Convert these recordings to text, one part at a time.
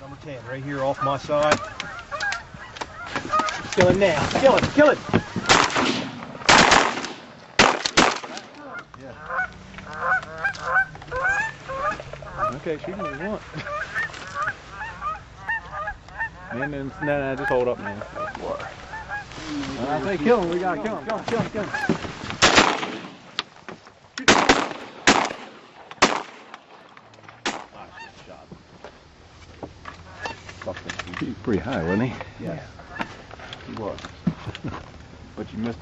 Number 10, right here off my side. Kill him now. Kill him. Kill him. Yeah. Okay, shoot him if you want. Man, no, just hold up, man. I say kill him. We gotta kill him. Kill him. Kill him. Kill him. He was pretty high, wasn't he? Yeah. He was. But you missed.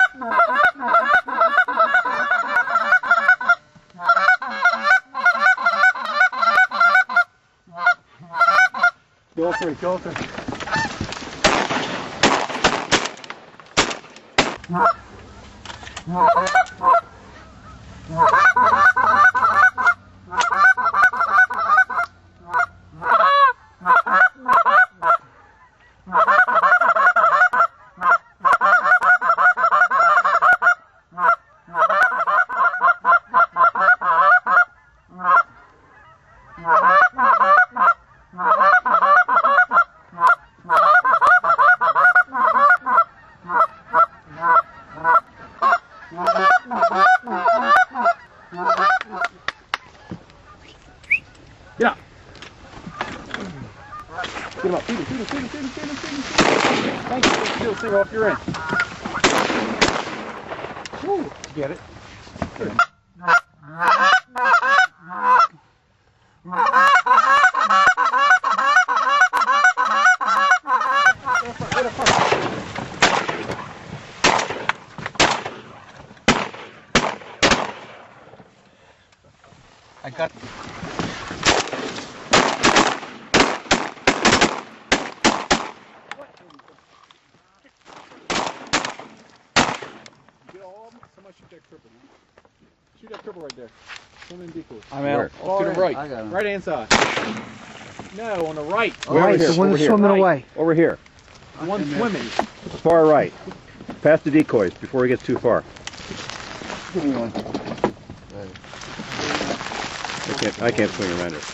Go for it, go for it. Yeah. Get him up. Feed him, feed him, feed him, feed him, feed him, feed him, feed him. Thank you. Still see off your end. Woo. Get it. Good. I got. Get all of them. Somebody shoot that cripple. Shoot that cripple right there. Swim in decoys. I'm out. To the right. Right hand side. No, on the right. Right, the one that's swimming away. Over here. One swimming. Far right. Past the decoys before he gets too far. Give me one. I can't swing around it.